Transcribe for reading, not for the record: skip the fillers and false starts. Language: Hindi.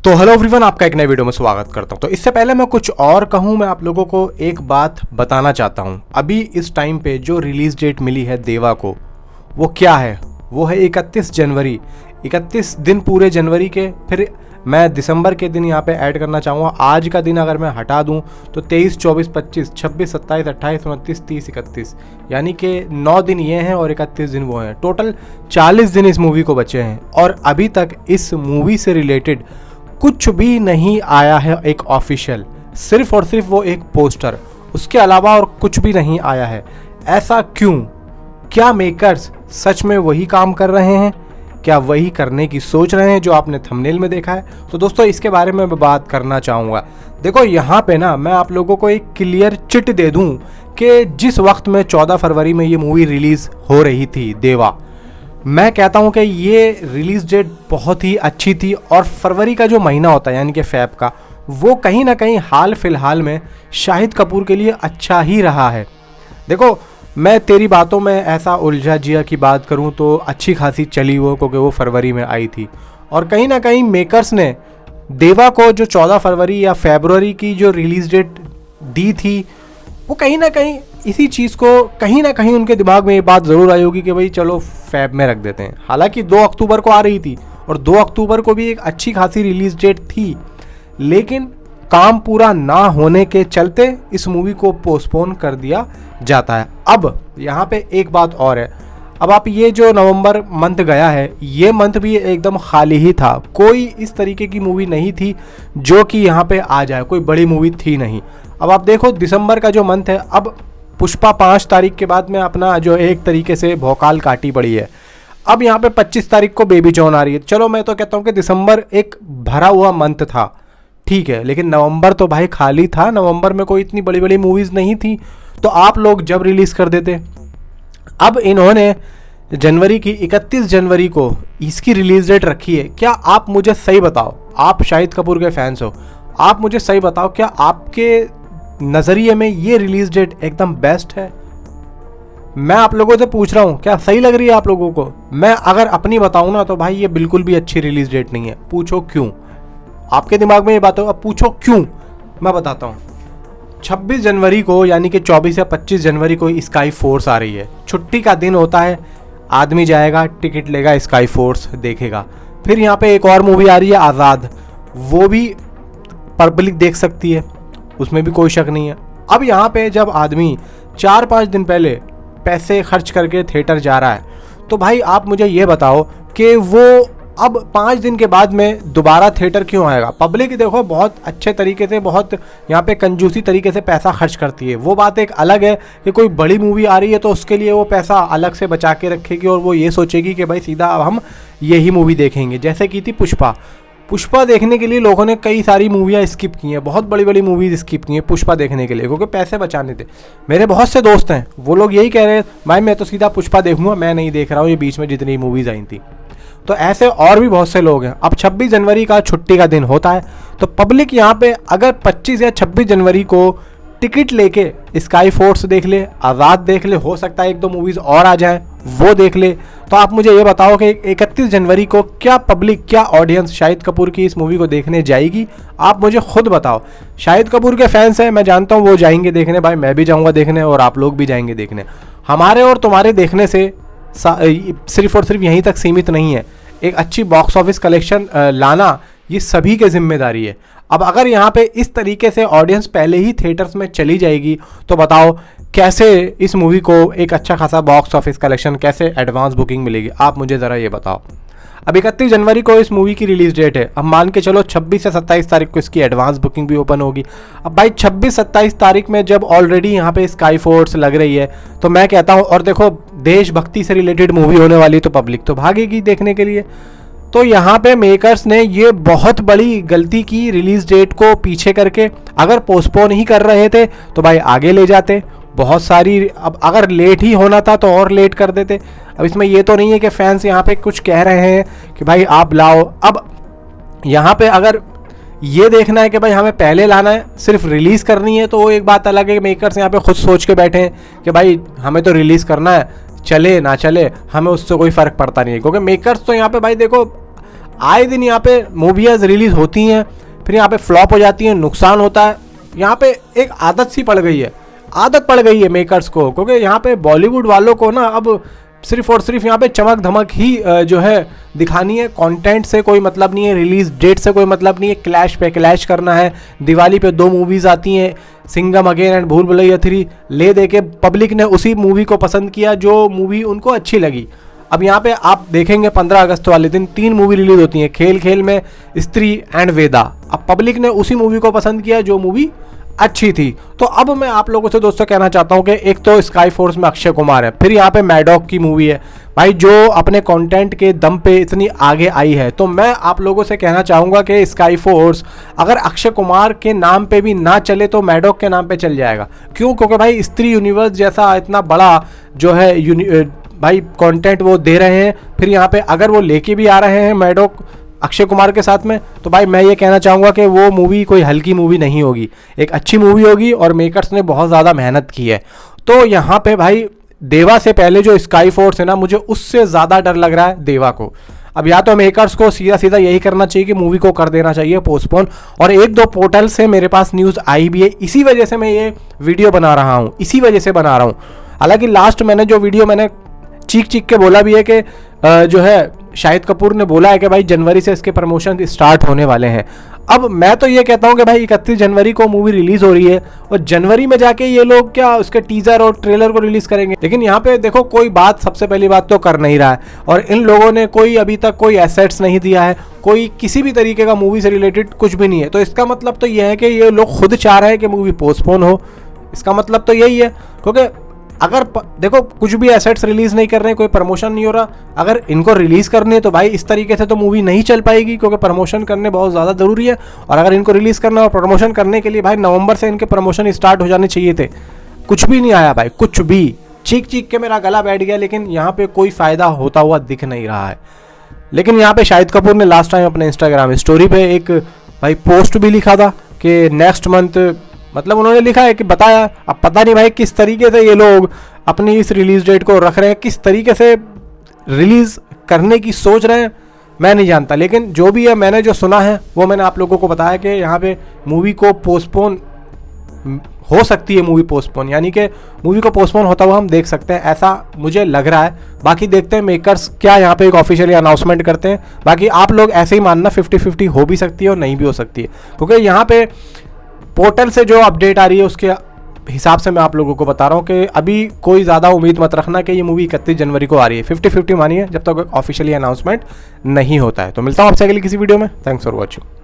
तो हेलो एवरीवन, आपका एक नए वीडियो में स्वागत करता हूं। तो इससे पहले मैं कुछ और कहूं, मैं आप लोगों को एक बात बताना चाहता हूं। अभी इस टाइम पे जो रिलीज डेट मिली है देवा को, वो क्या है? वो है 31 जनवरी। 31 दिन पूरे जनवरी के, फिर मैं दिसंबर के दिन यहाँ पे ऐड करना चाहूँगा। आज का दिन अगर मैं हटा दूँ तो 23, 24, 25, 26, 27, 28, 29, 30, 31, यानी कि 9 दिन ये हैं और 31 दिन वो हैं। टोटल 40 दिन इस मूवी को बचे हैं और अभी तक इस मूवी से रिलेटेड कुछ भी नहीं आया है एक ऑफिशियल, सिर्फ और सिर्फ वो एक पोस्टर, उसके अलावा और कुछ भी नहीं आया है। ऐसा क्यों? क्या मेकर्स सच में वही काम कर रहे हैं? क्या वही करने की सोच रहे हैं जो आपने थंबनेल में देखा है? तो दोस्तों, इसके बारे में मैं बात करना चाहूँगा। देखो, यहाँ पे ना मैं आप लोगों को एक क्लियर चिट दे दूँ कि जिस वक्त में 14 फरवरी में ये मूवी रिलीज़ हो रही थी देवा, मैं कहता हूँ कि ये रिलीज़ डेट बहुत ही अच्छी थी। और फरवरी का जो महीना होता है यानी कि फ़ेब का, वो कहीं ना कहीं हाल फिलहाल में शाहिद कपूर के लिए अच्छा ही रहा है। देखो, मैं तेरी बातों में ऐसा उलझा जिया की बात करूँ तो अच्छी खासी चली वो, क्योंकि वो फरवरी में आई थी। और कहीं ना कहीं मेकर्स ने देवा को जो 14 फरवरी या फरवरी की जो रिलीज़ डेट दी थी, वो कहीं ना कहीं इसी चीज़ को, कहीं ना कहीं उनके दिमाग में ये बात ज़रूर आई होगी कि भाई चलो फ़ेब में रख देते हैं। हालांकि 2 अक्टूबर को आ रही थी और 2 अक्टूबर को भी एक अच्छी खासी रिलीज़ डेट थी, लेकिन काम पूरा ना होने के चलते इस मूवी को पोस्टपोन कर दिया जाता है। अब यहाँ पे एक बात और है, अब आप ये जो नवंबर मंथ गया है, ये मंथ भी एकदम खाली ही था। कोई इस तरीके की मूवी नहीं थी जो कि यहाँ पे आ जाए, कोई बड़ी मूवी थी नहीं। अब आप देखो, दिसंबर का जो मंथ है, अब पुष्पा 5 तारीख के बाद में अपना जो एक तरीके से भौकाल काटी पड़ी है। अब यहाँ पे 25 तारीख को बेबी जॉन आ रही है। चलो, मैं तो कहता हूँ कि दिसंबर एक भरा हुआ मंथ था, ठीक है, लेकिन नवंबर तो भाई खाली था। नवंबर में कोई इतनी बड़ी बड़ी मूवीज़ नहीं थी, तो आप लोग जब रिलीज़ कर देते। अब इन्होंने जनवरी की 31 जनवरी को इसकी रिलीज़ डेट रखी है। क्या आप मुझे सही बताओ, आप शाहिद कपूर के फैंस हो, आप मुझे सही बताओ, क्या आपके नज़रिए में ये रिलीज़ डेट एकदम बेस्ट है? मैं आप लोगों से पूछ रहा हूँ, क्या सही लग रही है आप लोगों को? मैं अगर अपनी बताऊँ ना तो भाई ये बिल्कुल भी अच्छी रिलीज़ डेट नहीं है। पूछो क्यों? आपके दिमाग में ये बात हो, अब पूछो क्यों, मैं बताता हूँ। 26 जनवरी को यानी कि 24 या 25 जनवरी को स्काई फोर्स आ रही है। छुट्टी का दिन होता है, आदमी जाएगा, टिकट लेगा, स्काई फोर्स देखेगा। फिर यहाँ पे एक और मूवी आ रही है आज़ाद, वो भी पब्लिक देख सकती है, उसमें भी कोई शक नहीं है। अब यहाँ पे जब आदमी 4-5 दिन पहले पैसे खर्च करके थिएटर जा रहा है, तो भाई आप मुझे ये बताओ कि वो अब 5 दिन के बाद में दोबारा थिएटर क्यों आएगा? पब्लिक देखो बहुत अच्छे तरीके से, बहुत यहाँ पे कंजूसी तरीके से पैसा खर्च करती है। वो बात एक अलग है कि कोई बड़ी मूवी आ रही है तो उसके लिए वो पैसा अलग से बचा के रखेगी और वो ये सोचेगी कि भाई सीधा अब हम यही मूवी देखेंगे। जैसे की थी पुष्पा देखने के लिए लोगों ने कई सारी मूवियाँ स्किप की हैं, बहुत बड़ी बड़ी मूवीज़ स्किप की हैं पुष्पा देखने के लिए, क्योंकि पैसे बचाने थे। मेरे बहुत से दोस्त हैं, वो लोग यही कह रहे हैं भाई मैं तो सीधा पुष्पा देखूंगा, मैं नहीं देख रहा हूँ ये बीच में जितनी मूवीज़ आई थी। तो ऐसे और भी बहुत से लोग हैं। अब 26 जनवरी का छुट्टी का दिन होता है, तो पब्लिक यहाँ पे अगर 25 या 26 जनवरी को टिकट लेके स्काई फोर्स देख ले, आज़ाद देख ले, हो सकता है 1-2 मूवीज़ और आ जाए वो देख ले, तो आप मुझे ये बताओ कि 31 जनवरी को क्या पब्लिक, क्या ऑडियंस शाहिद कपूर की इस मूवी को देखने जाएगी? आप मुझे खुद बताओ। शाहिद कपूर के फैंस हैं, मैं जानता हूँ, वो जाएंगे देखने, भाई मैं भी जाऊँगा देखने और आप लोग भी जाएंगे देखने। हमारे और तुम्हारे देखने से सिर्फ और सिर्फ यहीं तक सीमित नहीं है। एक अच्छी बॉक्स ऑफिस कलेक्शन लाना ये सभी की जिम्मेदारी है। अब अगर यहाँ पे इस तरीके से ऑडियंस पहले ही थिएटर्स में चली जाएगी, तो बताओ कैसे इस मूवी को एक अच्छा खासा बॉक्स ऑफिस कलेक्शन, कैसे एडवांस बुकिंग मिलेगी? आप मुझे ज़रा ये बताओ। अब 31 जनवरी को इस मूवी की रिलीज़ डेट है। अब मान के चलो 26 से 27 तारीख को इसकी एडवांस बुकिंग भी ओपन होगी। अब भाई 26-27 तारीख में जब ऑलरेडी यहाँ पे स्काई फोर्स लग रही है, तो मैं कहता हूँ, और देखो देशभक्ति से रिलेटेड मूवी होने वाली, तो पब्लिक तो भागेगी देखने के लिए। तो यहाँ पे मेकर्स ने ये बहुत बड़ी गलती की, रिलीज़ डेट को पीछे करके। अगर पोस्टपोन ही कर रहे थे तो भाई आगे ले जाते बहुत सारी। अब अगर लेट ही होना था तो और लेट कर देते। अब इसमें ये तो नहीं है कि फैंस यहाँ पे कुछ कह रहे हैं कि भाई आप लाओ। अब यहाँ पे अगर ये देखना है कि भाई हमें पहले लाना है, सिर्फ रिलीज़ करनी है, तो वो एक बात अलग है। मेकर्स यहाँ पे खुद सोच के बैठे हैं कि भाई हमें तो रिलीज़ करना है, चले ना चले हमें उससे कोई फ़र्क पड़ता नहीं है। क्योंकि मेकर्स तो यहाँ पे भाई देखो आए दिन यहाँ पे मूवीज रिलीज होती हैं, फिर यहाँ पे फ्लॉप हो जाती हैं, नुकसान होता है। यहाँ पे एक आदत सी पड़ गई है, आदत पड़ गई है मेकर्स को, क्योंकि यहाँ पे बॉलीवुड वालों को ना अब सिर्फ और सिर्फ यहाँ पे चमक धमक ही जो है दिखानी है। कंटेंट से कोई मतलब नहीं है, रिलीज डेट से कोई मतलब नहीं है, क्लैश पे क्लैश करना है। दिवाली पे 2 मूवीज़ आती हैं, सिंघम अगेन एंड भूल भुलैया 3, ले दे के पब्लिक ने उसी मूवी को पसंद किया जो मूवी उनको अच्छी लगी। अब यहाँ पे आप देखेंगे 15 अगस्त वाले दिन 3 मूवी रिलीज होती हैं, खेल खेल में, स्त्री एंड वेदा। अब पब्लिक ने उसी मूवी को पसंद किया जो मूवी अच्छी थी। तो अब मैं आप लोगों से दोस्तों कहना चाहता हूँ कि एक तो स्काई फोर्स में अक्षय कुमार है, फिर यहाँ पे मैडॉक की मूवी है भाई, जो अपने कंटेंट के दम पे इतनी आगे आई है। तो मैं आप लोगों से कहना चाहूँगा कि स्काई फोर्स अगर अक्षय कुमार के नाम पे भी ना चले तो मैडॉक के नाम पे चल जाएगा। क्यों? क्योंकि भाई स्त्री यूनिवर्स जैसा इतना बड़ा जो है भाई कंटेंट वो दे रहे हैं, फिर यहाँ पे अगर वो लेके भी आ रहे हैं मैडॉक अक्षय कुमार के साथ में, तो भाई मैं ये कहना चाहूँगा कि वो मूवी कोई हल्की मूवी नहीं होगी, एक अच्छी मूवी होगी और मेकर्स ने बहुत ज़्यादा मेहनत की है। तो यहाँ पे भाई देवा से पहले जो स्काई फोर्स है ना, मुझे उससे ज़्यादा डर लग रहा है देवा को। अब या तो मेकर्स को सीधा सीधा यही करना चाहिए कि मूवी को कर देना चाहिए पोस्टपोन, और 1-2 पोर्टल से मेरे पास न्यूज़ आई भी है, इसी वजह से मैं ये वीडियो बना रहा हूँ, इसी वजह से बना रहा हूँ। हालांकि लास्ट मैंने जो वीडियो मैंने चीख चीख के बोला भी है कि जो है शाहिद कपूर ने बोला है कि भाई जनवरी से इसके प्रमोशन स्टार्ट होने वाले हैं। अब मैं तो ये कहता हूँ कि भाई 31 जनवरी को मूवी रिलीज हो रही है और जनवरी में जाके ये लोग क्या उसके टीजर और ट्रेलर को रिलीज करेंगे। लेकिन यहाँ पे देखो कोई बात, सबसे पहली बात तो कर नहीं रहा है, और इन लोगों ने कोई अभी तक कोई एसेट्स नहीं दिया है, कोई किसी भी तरीके का मूवी से रिलेटेड कुछ भी नहीं है। तो इसका मतलब तो ये है कि ये लोग खुद चाह रहे हैं कि मूवी पोस्टपोन हो, इसका मतलब तो यही है। क्योंकि अगर देखो कुछ भी एसेट्स रिलीज नहीं कर रहे हैं, कोई प्रमोशन नहीं हो रहा, अगर इनको रिलीज करनी है तो भाई इस तरीके से तो मूवी नहीं चल पाएगी, क्योंकि प्रमोशन करने बहुत ज़्यादा ज़रूरी है। और अगर इनको रिलीज करना और प्रमोशन करने के लिए भाई नवंबर से इनके प्रमोशन स्टार्ट हो जाने चाहिए थे। कुछ भी नहीं आया भाई, कुछ भी। चीख चीख के मेरा गला बैठ गया, लेकिन यहाँ पे कोई फ़ायदा होता हुआ दिख नहीं रहा है। लेकिन यहाँ पे शाहिद कपूर ने लास्ट टाइम अपने इंस्टाग्राम स्टोरी पे एक भाई पोस्ट भी लिखा था कि नेक्स्ट मंथ, मतलब उन्होंने लिखा है कि बताया, अब पता नहीं भाई किस तरीके से ये लोग अपनी इस रिलीज डेट को रख रहे हैं, किस तरीके से रिलीज करने की सोच रहे हैं मैं नहीं जानता। लेकिन जो भी है, मैंने जो सुना है वो मैंने आप लोगों को बताया कि यहाँ पे मूवी को पोस्टपोन हो सकती है, मूवी पोस्टपोन यानी कि मूवी को पोस्टपोन होता हुआ हम देख सकते हैं, ऐसा मुझे लग रहा है। बाकी देखते हैं मेकर्स क्या यहाँ पे एक ऑफिशियली अनाउंसमेंट करते हैं। बाकी आप लोग ऐसे ही मानना 50-50 हो भी सकती है और नहीं भी हो सकती है, क्योंकि यहाँ पे पोर्टल से जो अपडेट आ रही है उसके हिसाब से मैं आप लोगों को बता रहा हूँ कि अभी कोई ज़्यादा उम्मीद मत रखना कि ये मूवी 31 जनवरी को आ रही है। 50-50 मानिए जब तक ऑफिशियली अनाउंसमेंट नहीं होता है। तो मिलता हूँ आपसे अगली किसी वीडियो में। Thanks for watching.